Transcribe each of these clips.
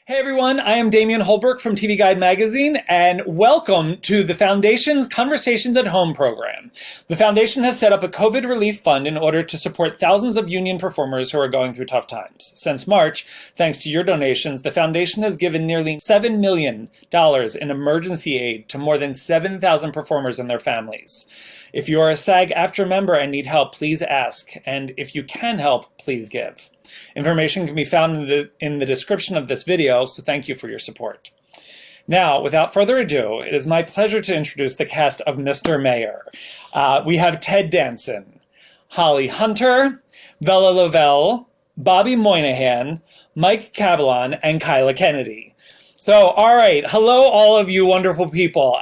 Hey everyone, I am Damian Holbrook from TV Guide Magazine, and welcome to the Foundation's Conversations at Home program. The Foundation has set up a COVID relief fund in order to support thousands of union performers who are going through tough times. Since March, thanks to your donations, the Foundation has given nearly $7 million in emergency aid to more than 7,000 performers and their families. If you are a SAG-AFTRA member and need help, please ask, and if you can help, please give. Information can be found in the description of this video, so thank you for your support. Now, without further ado, it is my pleasure to introduce the cast of Mr. Mayor. We have Ted Danson, Holly Hunter, Vella Lovell, Bobby Moynihan, Mike Cabellon, and Kyla Kenedy. So, all right, hello, all of you wonderful people.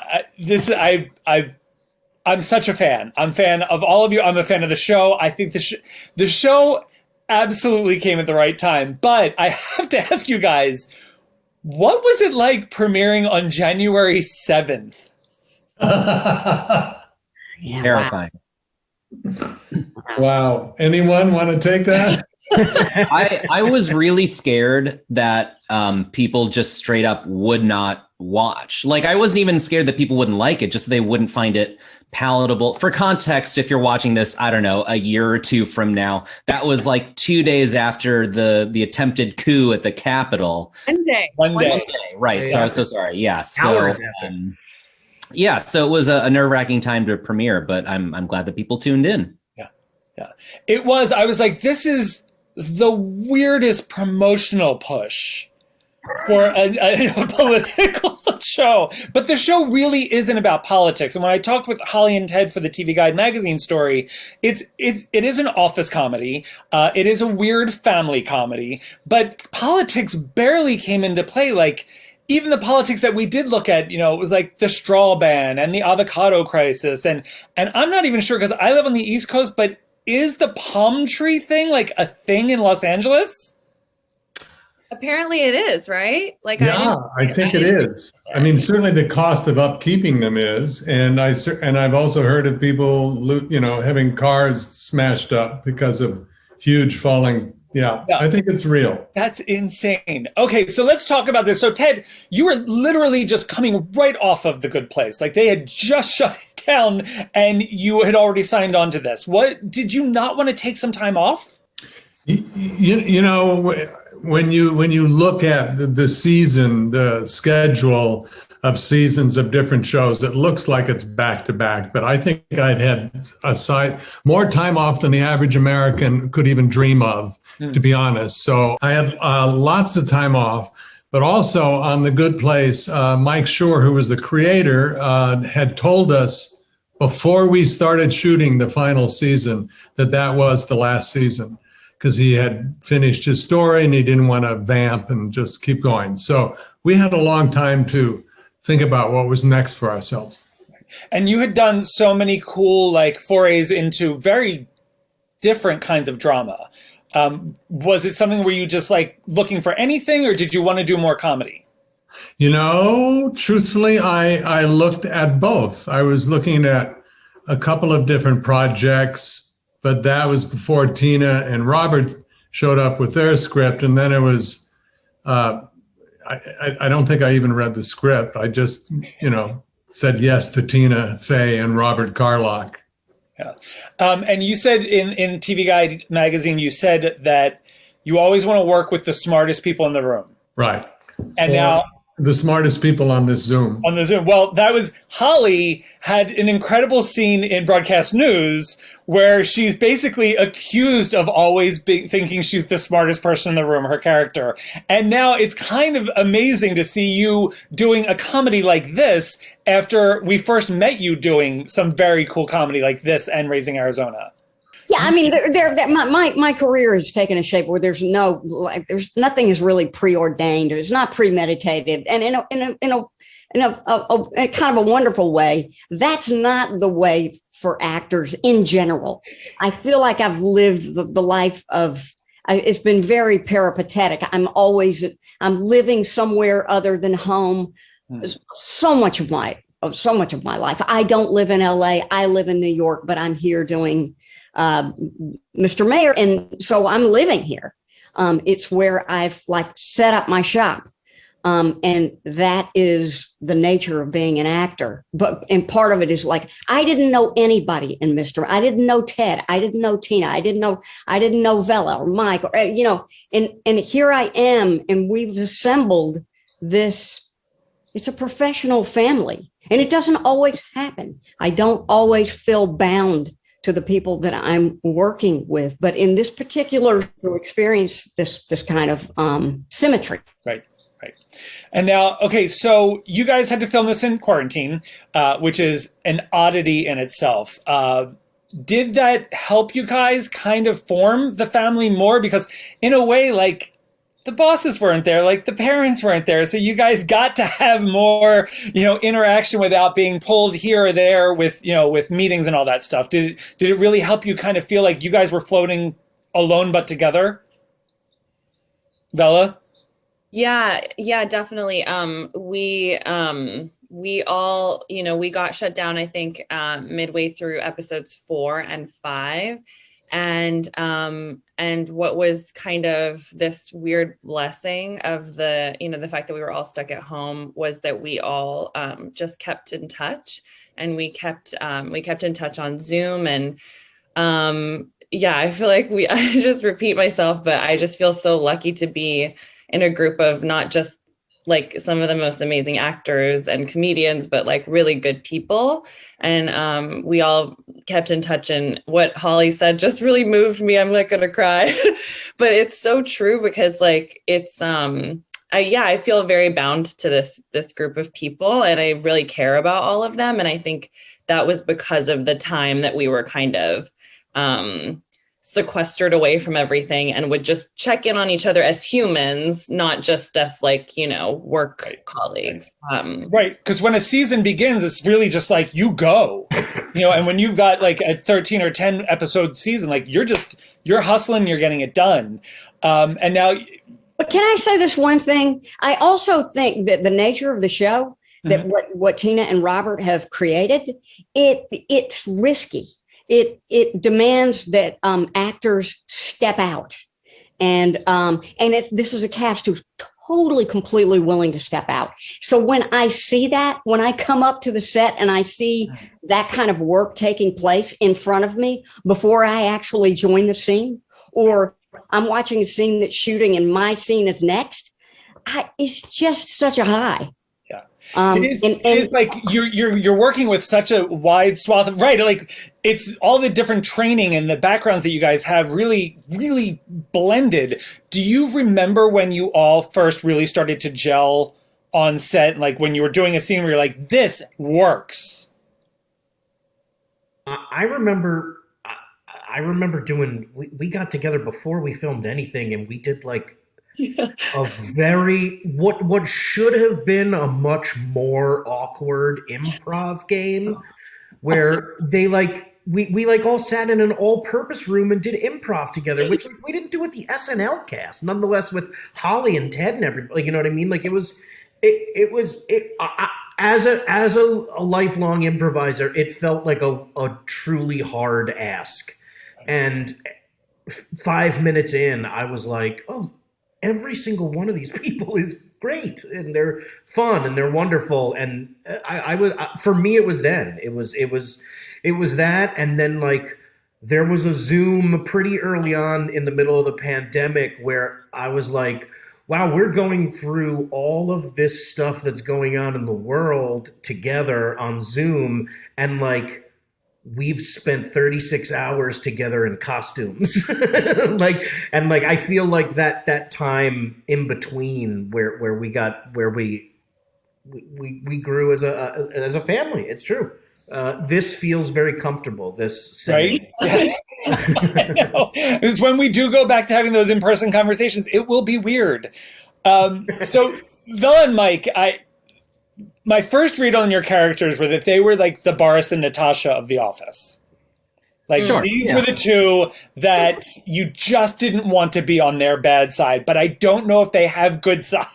I'm such a fan. I'm a fan of all of you. I'm a fan of the show. I think the show absolutely came at the right time. But I have to ask you guys, what was it like premiering on January 7th? Yeah, Terrifying. Wow. Anyone want to take that? I was really scared that people just straight up would not watch. Like, I wasn't even scared that people wouldn't like it, just they wouldn't find it palatable. For context, if you're watching this, I don't know, a year or two from now, that was like 2 days after the attempted coup at the Capitol. One day. Right. Yeah. So I'm so sorry. Yeah. So so it was a nerve-wracking time to premiere, but I'm glad that people tuned in. Yeah. It was. I was like, this is the weirdest promotional push for a political show. But the show really isn't about politics. And when I talked with Holly and Ted for the TV Guide magazine story, it is an office comedy. It is a weird family comedy, but politics barely came into play. Like, even the politics that we did look at, it was like the straw ban and the avocado crisis. And I'm not even sure, because I live on the East Coast, but is the palm tree thing like a thing in Los Angeles? Apparently it is, right? Like, Yeah, I think it is. I mean, certainly the cost of upkeeping them is, and I've also heard of people, having cars smashed up because of huge falling. Yeah, I think it's real. That's insane. Okay, so let's talk about this. So Ted, you were literally just coming right off of The Good Place. Like, they had just shut it down and you had already signed on to this. What, did you not want to take some time off? When you look at the season, the schedule of seasons of different shows, it looks like it's back to back. But I think I'd had more time off than the average American could even dream of, to be honest. So I had lots of time off. But also on The Good Place, Mike Schur, who was the creator, had told us before we started shooting the final season that was the last season, because he had finished his story and he didn't want to vamp and just keep going. So we had a long time to think about what was next for ourselves. And you had done so many cool forays into very different kinds of drama. Was it something where you just looking for anything, or did you want to do more comedy? Truthfully, I looked at both. I was looking at a couple of different projects, but that was before Tina and Robert showed up with their script. And then it was, I don't think I even read the script. I just, said yes to Tina Fey and Robert Carlock. Yeah. And you said in TV Guide magazine, you said that you always want to work with the smartest people in the room. Right. And now the smartest people on this Zoom. On the Zoom. Well, that was Holly had an incredible scene in broadcast news where she's basically accused of always thinking she's the smartest person in the room, her character. And now it's kind of amazing to see you doing a comedy like this after we first met you doing some very cool comedy like this and Raising Arizona. Yeah, I mean, my career has taken a shape where there's nothing is really preordained. It's not premeditated, and in a kind of a wonderful way, that's not the way for actors in general. I feel like I've lived the life of. It's been very peripatetic. I'm living somewhere other than home. So much of my life. I don't live in LA. I live in New York, but I'm here doing Mr. Mayor. And so I'm living here. It's where I've set up my shop. And that is the nature of being an actor. And part of it is like, I didn't know anybody in Mr. I didn't know Ted. I didn't know Tina. I didn't know Vella or Mike, or, and here I am, and we've assembled this. It's a professional family, and it doesn't always happen. I don't always feel bound to the people that I'm working with, but in this particular experience, this kind of symmetry. Right. And now, okay, so you guys had to film this in quarantine, which is an oddity in itself. Did that help you guys kind of form the family more? Because in a way, like, the bosses weren't there, like the parents weren't there. So you guys got to have more, interaction without being pulled here or there with meetings and all that stuff. Did it really help you kind of feel like you guys were floating alone but together? Vella? Yeah, definitely. We all, we got shut down, I think, midway through episodes 4 and 5. And what was kind of this weird blessing of the fact that we were all stuck at home was that we all just kept in touch, and we kept in touch on Zoom. And I feel like I just repeat myself, but I just feel so lucky to be in a group of not just like some of the most amazing actors and comedians, but like really good people. And we all kept in touch. And what Holly said just really moved me. I'm like gonna cry, but it's so true, because like it's I feel very bound to this group of people, and I really care about all of them. And I think that was because of the time that we were kind of sequestered away from everything, and would just check in on each other as humans, not just as like, work colleagues. Right. Because when a season begins, it's really just like you go, and when you've got like a 13 or 10 episode season, like you're hustling, you're getting it done. And now. But can I say this one thing? I also think that the nature of the show, that what Tina and Robert have created, it's risky. It demands that actors step out, and this is a cast who's totally, completely willing to step out. So when I see that, when I come up to the set and I see that kind of work taking place in front of me before I actually join the scene, or I'm watching a scene that's shooting and my scene is next, it's just such a high. It's like you're working with such a wide swath of, right? Like it's all the different training and the backgrounds that you guys have really, really blended. Do you remember when you all first really started to gel on set? Like when you were doing a scene where you're like, this works. I remember doing. We got together before we filmed anything, and we did like. A very what should have been a much more awkward improv game, where they like we like all sat in an all-purpose room and did improv together, which like, we didn't do with the SNL cast, nonetheless with Holly and Ted and everybody. You know what I mean? Like it was as a lifelong improviser, it felt like a truly hard ask. And 5 minutes in, I was like, oh. Every single one of these people is great, and they're fun and they're wonderful. And I would, for me, it was then. It was that, and then like there was a Zoom pretty early on in the middle of the pandemic where I was like, wow, we're going through all of this stuff that's going on in the world together on Zoom, and like. We've spent 36 hours together in costumes. I feel like that time in between where we grew as a family. It's true. This feels very comfortable. This setting. Right? I know. It's when we do go back to having those in-person conversations, it will be weird. So Vella and Mike, my first read on your characters were that they were like the Boris and Natasha of The Office. Like these were the two that you just didn't want to be on their bad side, but I don't know if they have good sides.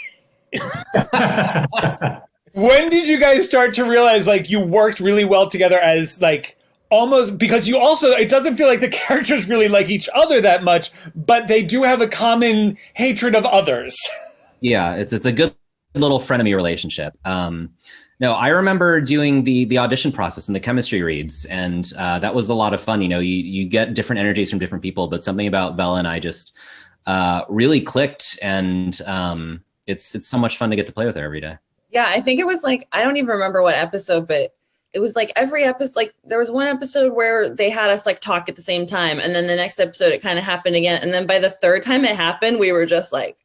When did you guys start to realize like you worked really well together as like almost, because you also, it doesn't feel like the characters really like each other that much, but they do have a common hatred of others. Yeah, it's a good little frenemy relationship. No, I remember doing the audition process and the chemistry reads, and that was a lot of fun. You get different energies from different people, but something about Vella and I just really clicked, and it's so much fun to get to play with her every day. Yeah, I think it was like, I don't even remember what episode, but it was like every episode, like there was one episode where they had us like talk at the same time. And then the next episode, it kind of happened again. And then by the third time it happened, we were just like,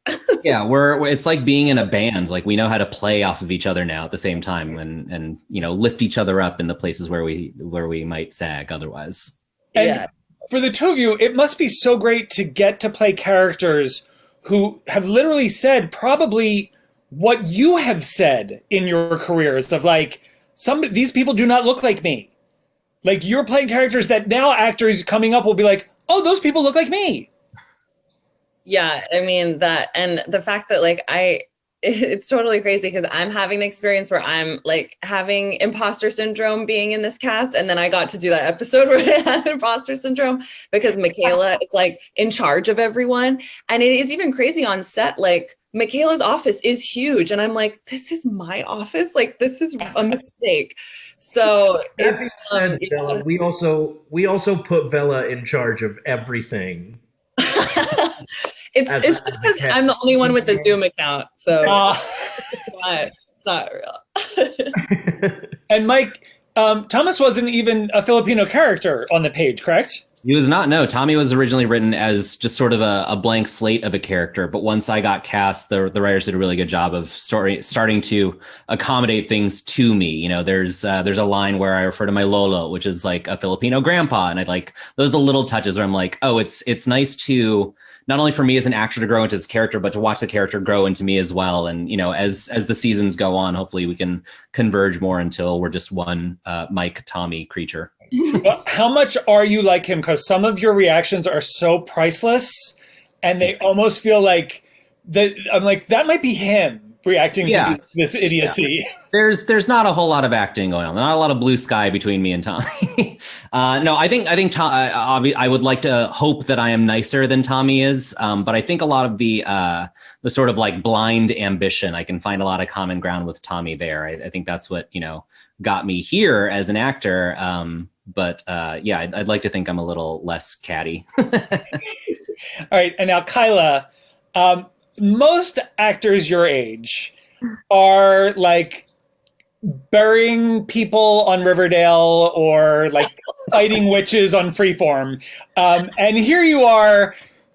yeah, it's like being in a band. Like we know how to play off of each other now at the same time and lift each other up in the places where we might sag otherwise. And yeah. For the two of you, it must be so great to get to play characters who have literally said probably what you have said in your careers of like, these people do not look like me. Like you're playing characters that now actors coming up will be like, oh, those people look like me. Yeah, I mean that, and the fact that like it's totally crazy because I'm having the experience where I'm like having imposter syndrome being in this cast. And then I got to do that episode where I had imposter syndrome because Michaela is like in charge of everyone. And it is even crazy on set, like Michaela's office is huge. And I'm like, this is my office. Like, this is a mistake. So that being said, Vella, we also put Vella in charge of everything. It's just because I'm the only one with a Zoom account. So it's not real. And Mike, Thomas wasn't even a Filipino character on the page, correct? He was not. No, Tommy was originally written as just sort of a blank slate of a character. But once I got cast, the writers did a really good job of starting to accommodate things to me. There's a line where I refer to my lolo, which is like a Filipino grandpa. And I like those are the little touches where I'm like, oh, it's nice to not only for me as an actor to grow into this character, but to watch the character grow into me as well. And, as the seasons go on, hopefully we can converge more until we're just one Mike Tommy creature. How much are you like him? Because some of your reactions are so priceless and they almost feel like that. I'm like, that might be him reacting to this idiocy. Yeah. There's not a whole lot of acting going on. Not a lot of blue sky between me and Tommy. No, I think I would like to hope that I am nicer than Tommy is. But I think a lot of the sort of like blind ambition, I can find a lot of common ground with Tommy there. I think that's what, got me here as an actor. But I'd like to think I'm a little less catty. All right. And now Kyla, most actors your age are like burying people on Riverdale or like fighting witches on Freeform. And here you are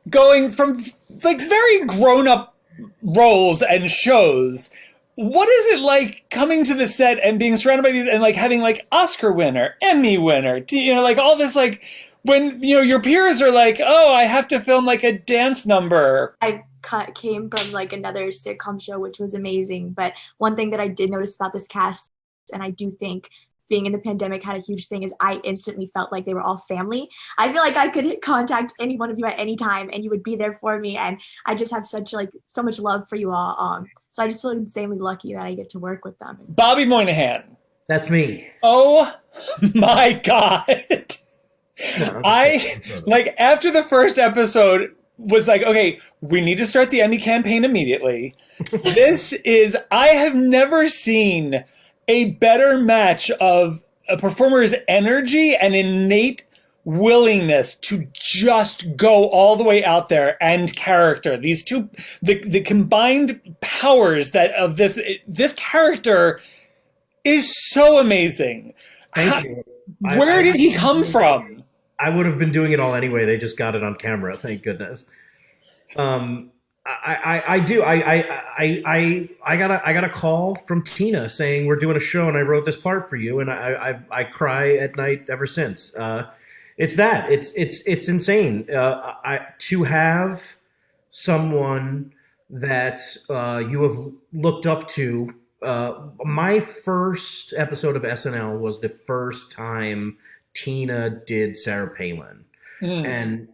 going from like very grown-up roles and shows. What is it like coming to the set and being surrounded by these and like having like Oscar winner, Emmy winner, like all this, like when, your peers are like, oh, I have to film like a dance number. I came from like another sitcom show, which was amazing. But one thing that I did notice about this cast, and I do think being in the pandemic had a huge thing, is I instantly felt like they were all family. I feel like I could contact any one of you at any time and you would be there for me. And I just have so much love for you all. So I just feel insanely lucky that I get to work with them. Bobby Moynihan. That's me. Oh my God. I like after the first episode was like, okay, we need to start the Emmy campaign immediately. I have never seen a better match of a performer's energy and innate willingness to just go all the way out there and character. These two, the combined powers that of this character is so amazing. Thank you. Where did he come from? I would have been doing it all anyway. They just got it on camera. Thank goodness. I do. I got a call from Tina saying we're doing a show and I wrote this part for you, and I cry at night ever since. It's insane. To have someone that you have looked up to. My first episode of SNL was the first time Tina did Sarah Palin, and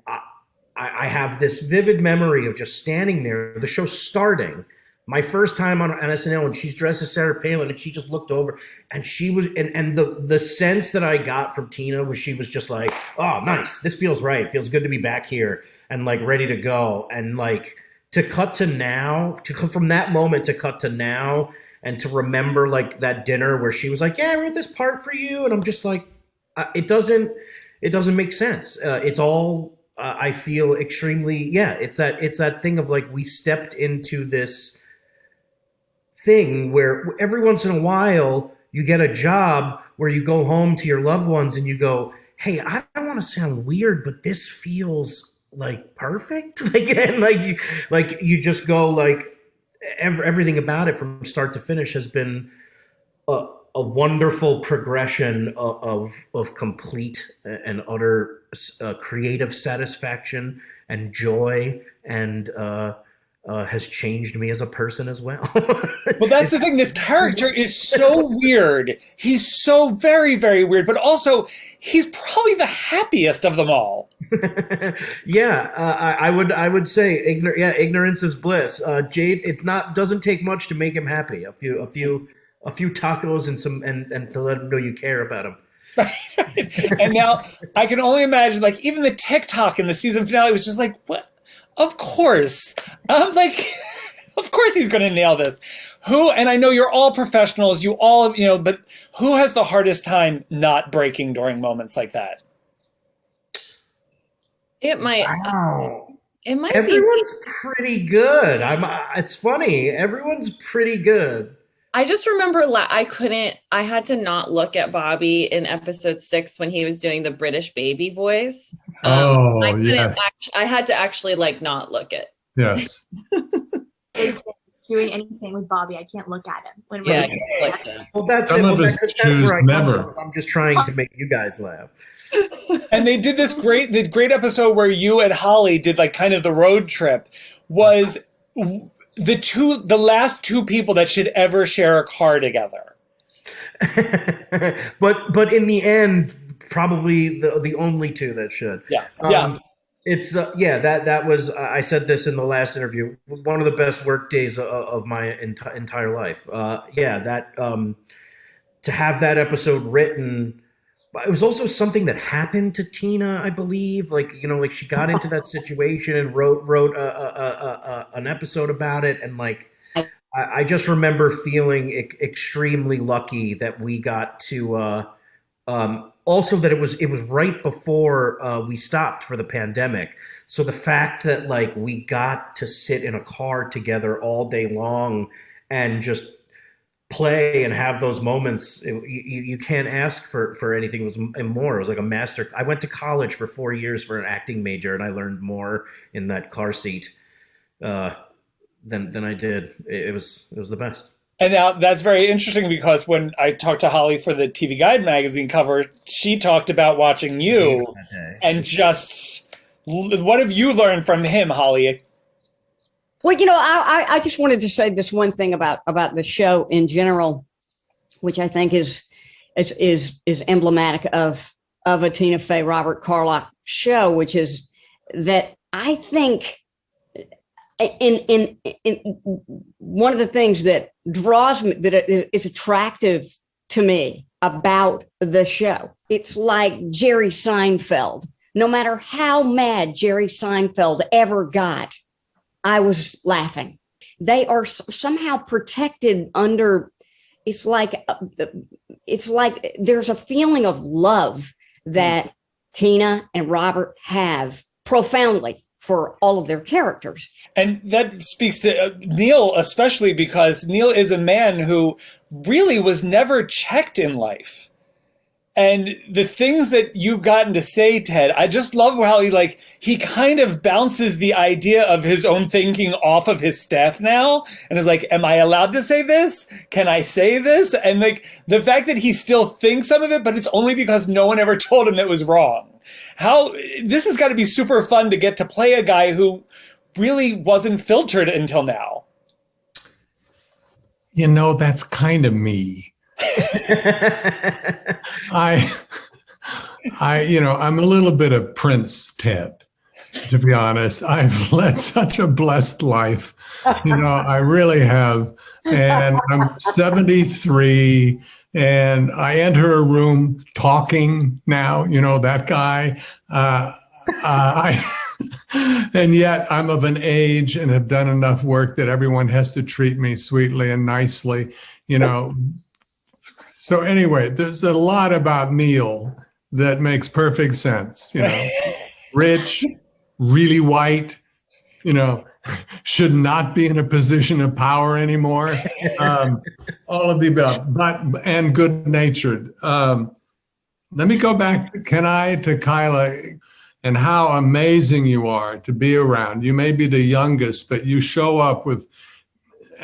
I have this vivid memory of just standing there, the show starting, my first time on SNL, and she's dressed as Sarah Palin, and she just looked over, and she was, and the sense that I got from Tina was she was just like, oh, nice, this feels right, it feels good to be back here, and like ready to go, and like to cut to now, from that moment to cut to now, and to remember like that dinner where she was like, "Yeah, I wrote this part for you," and I'm just like, it doesn't make sense. It's all I feel extremely It's that thing of like we stepped into this thing where every once in a while you get a job where you go home to your loved ones and you go, "Hey, I don't want to sound weird, but this feels like perfect." Like you just go like everything about it from start to finish has been a wonderful progression of complete and utter creative satisfaction and joy, and has changed me as a person as well. Well, that's the thing. This character is so weird. He's so very, very weird, but also he's probably the happiest of them all. I would say ignorance is bliss. Jade, doesn't take much to make him happy. A few tacos and to let him know you care about him. And now I can only imagine, like, even the TikTok in the season finale was just like, what? Of course. I'm like, of course he's going to nail this. And I know you're all professionals, you all, but who has the hardest time not breaking during moments like that? It might. Wow. It might. Everyone's pretty good. It's funny. Everyone's pretty good. I just remember I had to not look at Bobby in episode 6 when he was doing the British baby voice. I had to actually like not look at. Yes. Doing anything with Bobby, I can't look at him. Well, that's Some it. of us That's choose where I never. come from. I'm just trying to make you guys laugh. And they did the great episode where you and Holly did like kind of the road trip. Was the last two people that should ever share a car together. but in the end, probably the only two that should. Yeah. It's that was I said this in the last interview. One of the best work days of my entire life. To have that episode written. It was also something that happened to Tina, I believe. Like she got into that situation and wrote an episode about it, and like I just remember feeling extremely lucky that we got to. Also, that it was right before we stopped for the pandemic, so the fact that like we got to sit in a car together all day long and just play and have those moments, you can't ask for anything. It was more. It was like a master. I went to college for 4 years for an acting major, and I learned more in that car seat than I did. It was the best. And now that's very interesting because when I talked to Holly for the TV Guide magazine cover, she talked about watching you and just what have you learned from him, Holly? Well, I just wanted to say this one thing about the show in general, which I think is emblematic of a Tina Fey, Robert Carlock show, which is that I think in one of the things that draws me, that is attractive to me about the show, it's like Jerry Seinfeld. No matter how mad Jerry Seinfeld ever got, I was laughing. They are somehow protected under. It's like there's a feeling of love that Tina and Robert have profoundly for all of their characters. And that speaks to Neil, especially because Neil is a man who really was never checked in life. And the things that you've gotten to say, Ted, I just love how he kind of bounces the idea of his own thinking off of his staff now. And is like, am I allowed to say this? Can I say this? And the fact that he still thinks some of it, but it's only because no one ever told him it was wrong. This has got to be super fun to get to play a guy who really wasn't filtered until now. That's kind of me. I'm a little bit of Prince Ted, to be honest. I've led such a blessed life. I really have. And I'm 73 and I enter a room talking now, that guy. And yet I'm of an age and have done enough work that everyone has to treat me sweetly and nicely, you know. So anyway, there's a lot about Neil that makes perfect sense, you know. Rich, really white, you know, should not be in a position of power anymore. All of the above, and good-natured. Let me go back, to Kyla, and how amazing you are to be around. You may be the youngest, but you show up with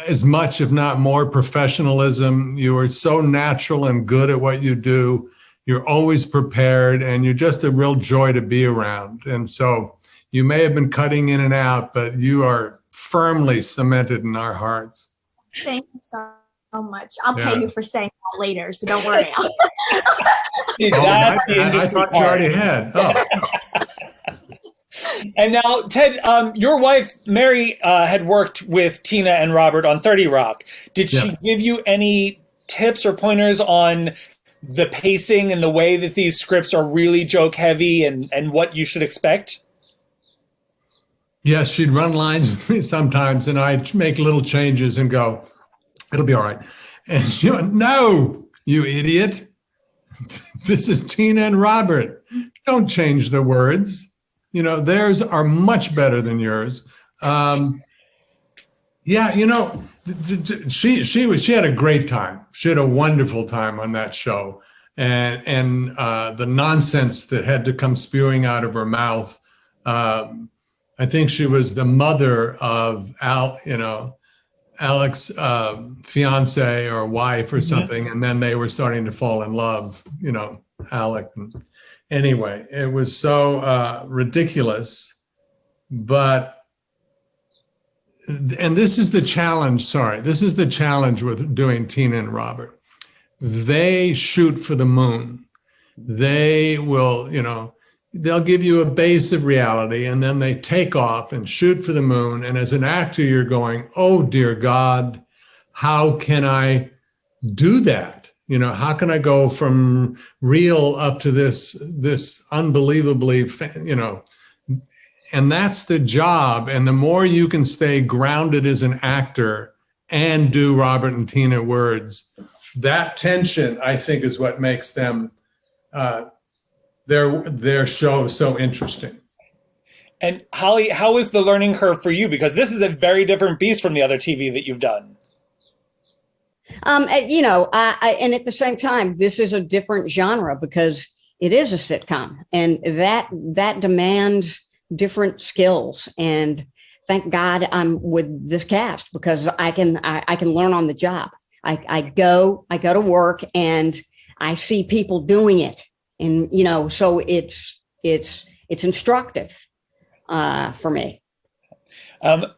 as much, if not more, professionalism. You are so natural and good at what you do. You're always prepared, and you're just a real joy to be around. And so you may have been cutting in and out, but you are firmly cemented in our hearts. Thank you so much. I'll pay you for saying that later, so don't worry. I thought you already had. Oh. And now, Ted, your wife, Mary, had worked with Tina and Robert on 30 Rock. Did she give you any tips or pointers on the pacing and the way that these scripts are really joke heavy and what you should expect? Yes, she'd run lines with me sometimes, and I'd make little changes and go, it'll be all right. And she went, no, you idiot. This is Tina and Robert. Don't change the words. You know, theirs are much better than yours. Yeah, you know, she had a great time. She had a wonderful time on that show, and the nonsense that had to come spewing out of her mouth. I think she was the mother of Alex's fiance or wife or something, and then they were starting to fall in love. You know, Alec. Anyway, it was so ridiculous, but. And this is the challenge, this is the challenge with doing Tina and Robert. They shoot for the moon. They will, you know, they'll give you a base of reality and then they take off and shoot for the moon. And as an actor, you're going, oh, dear God, how can I do that? You know, how can I go from real up to this unbelievably, you know, and that's the job. And the more you can stay grounded as an actor and do Robert and Tina words, that tension, I think, is what makes them, their show so interesting. And Holly, how was the learning curve for you? Because this is a very different beast from the other TV that you've done. You know, and at the same time, this is a different genre because it is a sitcom, and that demands different skills. And thank God I'm with this cast because I can learn on the job. I go to work and I see people doing it, and you know, so it's instructive for me.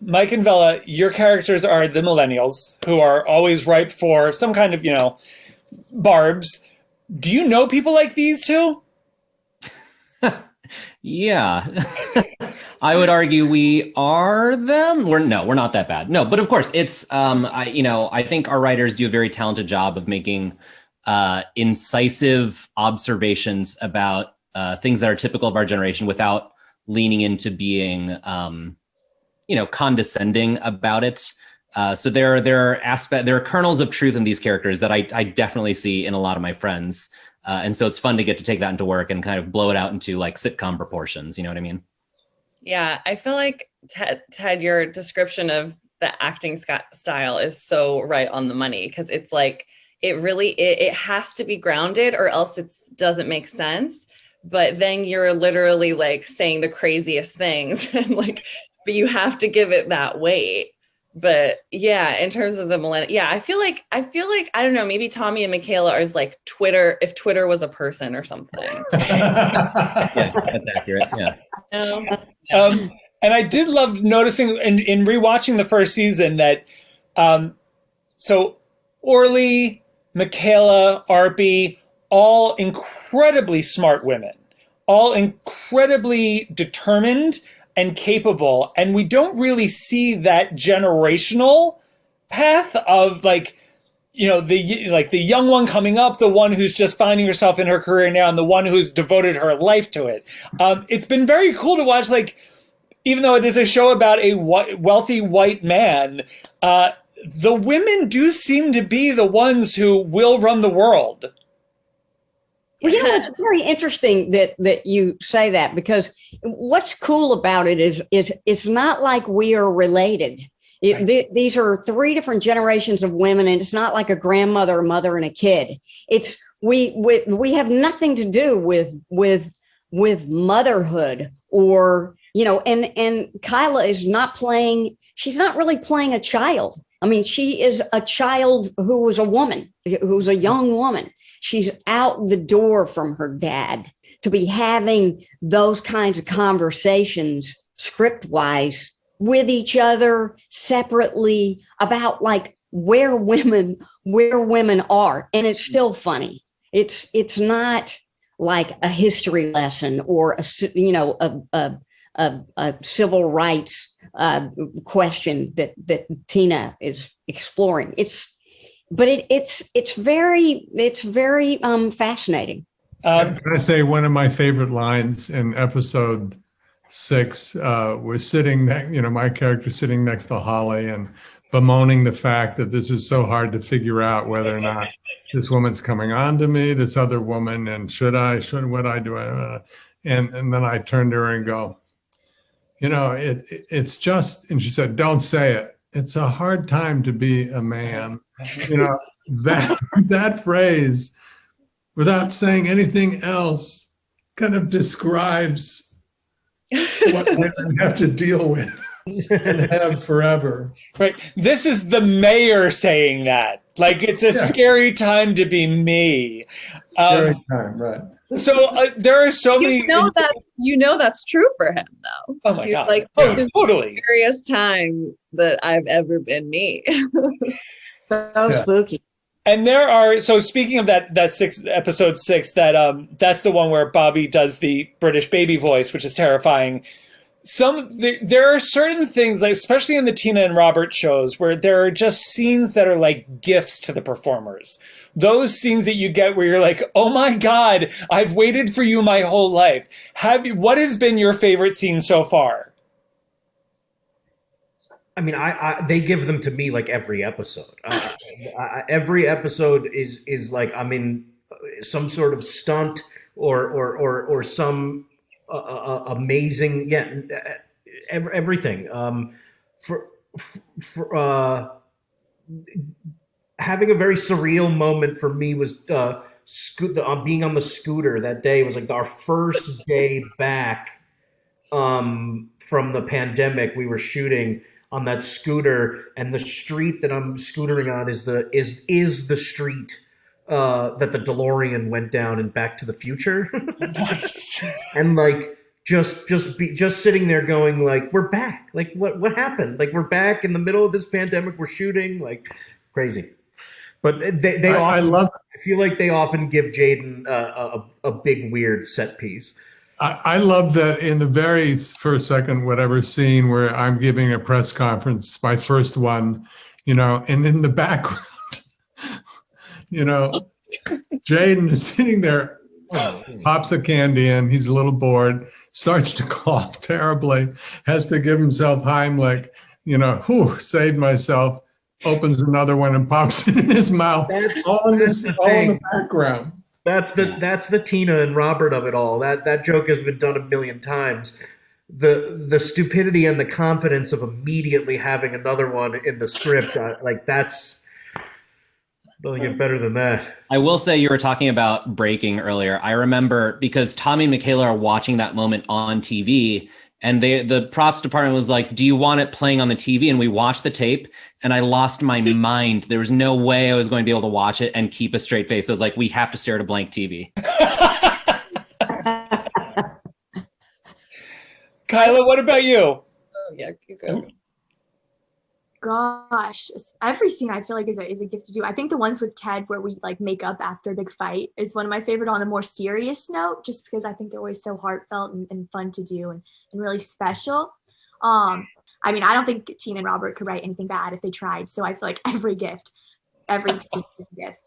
Mike and Vella, your characters are the millennials who are always ripe for some kind of, you know, barbs. Do you know people like these two? Yeah, I would argue we are them. We're not that bad. No, but of course it's, I think our writers do a very talented job of making incisive observations about things that are typical of our generation without leaning into being, condescending about it. So there are kernels of truth in these characters that I definitely see in a lot of my friends. And so it's fun to get to take that into work and kind of blow it out into like sitcom proportions. You know what I mean? Yeah, I feel like Ted, your description of the acting style is so right on the money because it's like it has to be grounded or else it doesn't make sense. But then you're literally like saying the craziest things and like, but you have to give it that weight. But yeah, in terms of the millennial, yeah, I feel like, I don't know, maybe Tommy and Michaela are like Twitter, if Twitter was a person or something. Yeah, that's accurate. Yeah. And I did love noticing in rewatching the first season that, so Orly, Michaela, Arpy, all incredibly smart women, all incredibly determined and capable, and we don't really see that generational path of like the young one coming up, the one who's just finding herself in her career now, and the one who's devoted her life to it. It's been very cool to watch, like, even though it is a show about a wealthy white man, the women do seem to be the ones who will run the world. Well, it's very interesting that you say that, because what's cool about it is it's not like we are related. These are three different generations of women, and it's not like a grandmother, a mother, and a kid. It's we have nothing to do with motherhood, or and Kyla is not playing. She's not really playing a child. I mean, she is a child who was a woman, who's a young woman. She's out the door from her dad to be having those kinds of conversations script-wise with each other separately about like where women are. And it's still funny. It's not like a history lesson or a civil rights question that Tina is exploring. It's very fascinating. Can I say one of my favorite lines in episode 6? We're sitting, my character sitting next to Holly and bemoaning the fact that this is so hard to figure out whether or not this woman's coming on to me, this other woman, and should what I do? And then I turned to her and go, it's just, and she said, don't say it. It's a hard time to be a man. That phrase, without saying anything else, kind of describes what women have to deal with and have forever. Right. This is the mayor saying that. Like, it's a scary time to be me. Scary time, right. So there are so many. That's true for him, though. Oh my God! Like, this is totally the scariest time that I've ever been me. So spooky. And there are, so speaking of that episode 6, that's the one where Bobby does the British baby voice, which is terrifying. There are certain things, like especially in the Tina and Robert shows, where there are just scenes that are like gifts to the performers. Those scenes that you get where you're like, oh my God, I've waited for you my whole life. What has been your favorite scene so far? I mean, they give them to me like every episode. Every episode is like I'm in some sort of stunt or some amazing everything. For having a very surreal moment for me was being on the scooter that day. Was like our first day back from the pandemic. We were shooting on that scooter, and the street that I'm scootering on is the street that the DeLorean went down in Back to the Future. And like just sitting there going like, we're back. Like what happened? Like we're back in the middle of this pandemic. We're shooting like crazy. But I feel like they often give Jaden a big weird set piece. I love that in the very first, second, whatever scene where I'm giving a press conference, my first one, and in the background, Jaden is sitting there, pops a candy in, he's a little bored, starts to cough terribly, has to give himself Heimlich, saved myself, opens another one and pops it in his mouth. All in the background. That's the Tina and Robert of it all. That joke has been done a million times. The stupidity and the confidence of immediately having another one in the script, doesn't get better than that. I will say, you were talking about breaking earlier. I remember because Tommy and Michaela are watching that moment on TV, and the props department was like, do you want it playing on the TV? And we watched the tape, and I lost my mind. There was no way I was going to be able to watch it and keep a straight face. I was like, we have to stare at a blank TV. Kyla, what about you? Oh, yeah, you go. Gosh, every scene I feel like is a gift to do. I think the ones with Ted where we like make up after a big fight is one of my favorite on a more serious note, just because I think they're always so heartfelt and fun to do and really special. I mean, I don't think Tina and Robert could write anything bad if they tried. So I feel like every gift. every scene is a gift.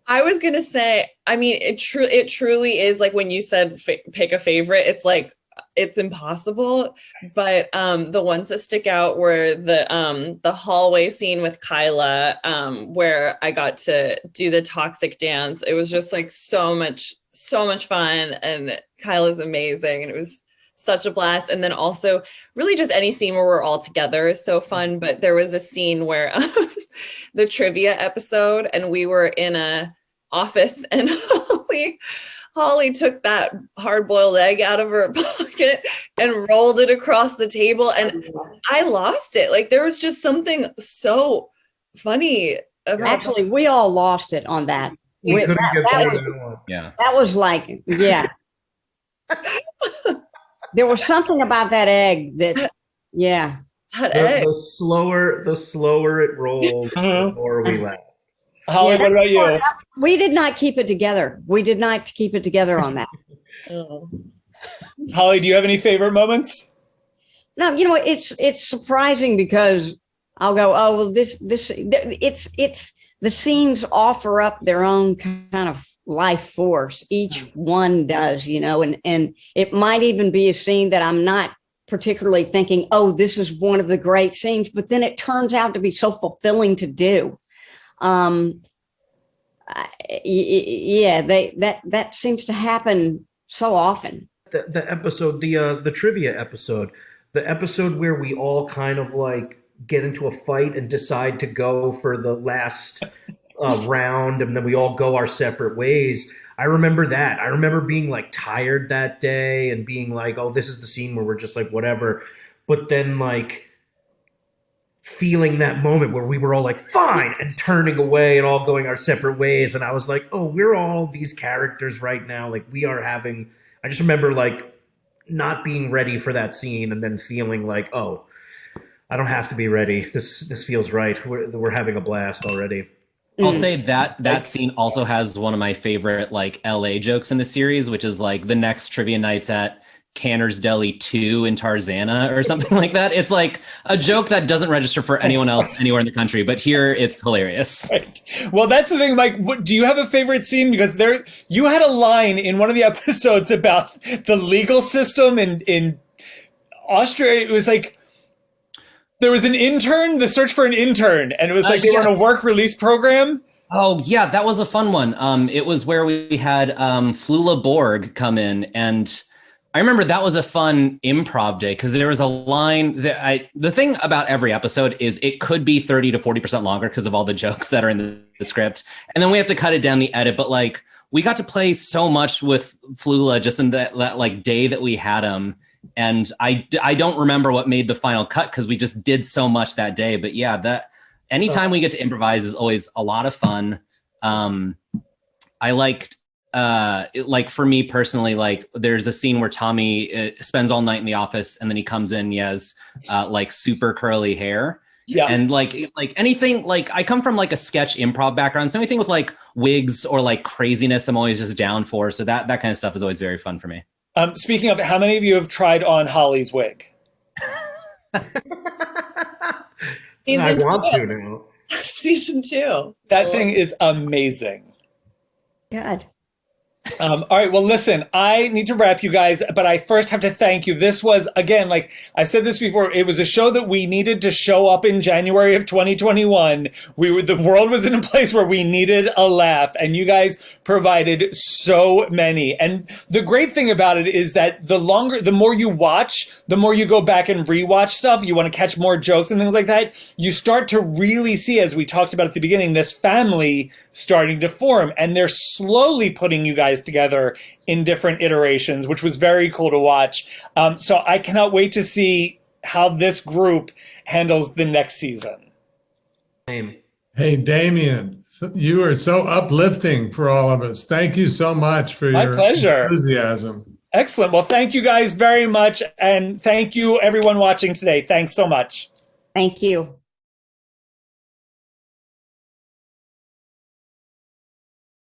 I was gonna say, I mean, it truly is like when you said pick a favorite. It's like it's impossible, but the ones that stick out were the hallway scene with Kyla, where I got to do the toxic dance. It was just like so much fun, and Kyla's amazing, and it was such a blast. And then also really just any scene where we're all together is so fun. But there was a scene where the trivia episode, and we were in a office, and Holly took that hard-boiled egg out of her pocket and rolled it across the table, and I lost it. Like there was just something so funny about Actually, we all lost it on that. That was like, yeah. There was something about that egg that, yeah. The slower it rolled, the more we laughed. Holly, what about you? We did not keep it together. We did not keep it together on that. Holly, do you have any favorite moments? No, it's surprising because I'll go, oh, well, it's the scenes offer up their own kind of life force. Each one does, and it might even be a scene that I'm not particularly thinking, oh, this is one of the great scenes, but then it turns out to be so fulfilling to do. That seems to happen so often. The episode, the trivia episode, the episode where we all kind of like get into a fight and decide to go for the last round, and then we all go our separate ways. I remember that. I remember being like tired that day and being like, oh, this is the scene where we're just like, whatever. But then like feeling that moment where we were all like, fine, and turning away and all going our separate ways. And I was like, oh, we're all these characters right now. Like we are having, I just remember like not being ready for that scene and then feeling like, oh, I don't have to be ready. This feels right. We're having a blast already. I'll say that scene also has one of my favorite like LA jokes in the series, which is like the next trivia night's at Canner's Deli 2 in Tarzana or something like that. It's like a joke that doesn't register for anyone else anywhere in the country, but here it's hilarious. Right. Well, that's the thing, Mike. Do you have a favorite scene? Because you had a line in one of the episodes about the legal system in Austria. It was like, there was an intern, the search for an intern, and it was like they were on a work release program. Oh, yeah, that was a fun one. It was where we had Flula Borg come in, and I remember that was a fun improv day because there was a line that the thing about every episode is it could be 30 to 40% longer because of all the jokes that are in the script. And then we have to cut it down the edit. But like we got to play so much with Flula just in that like day that we had him. And I don't remember what made the final cut because we just did so much that day. But yeah, that anytime we get to improvise is always a lot of fun. I liked like for me personally, like there's a scene where Tommy spends all night in the office and then he comes in, he has like super curly hair. Yeah. And like anything, like I come from like a sketch improv background. So anything with like wigs or like craziness, I'm always just down for. So that kind of stuff is always very fun for me. Speaking of, how many of you have tried on Holly's wig? I want to now. Season 2. That thing is amazing. Good. All right. Well, listen, I need to wrap you guys, but I first have to thank you. This was, again, like I said this before, it was a show that we needed to show up in January of 2021. The world was in a place where we needed a laugh, and you guys provided so many. And the great thing about it is that the more you watch, the more you go back and rewatch stuff. You want to catch more jokes and things like that. You start to really see, as we talked about at the beginning, this family starting to form, and they're slowly putting you guys together in different iterations, which was very cool to watch. So I cannot wait to see how this group handles the next season. Hey, Damian, you are so uplifting for all of us. Thank you so much for your enthusiasm. Excellent. Well, thank you guys very much. And thank you, everyone watching today. Thanks so much. Thank you.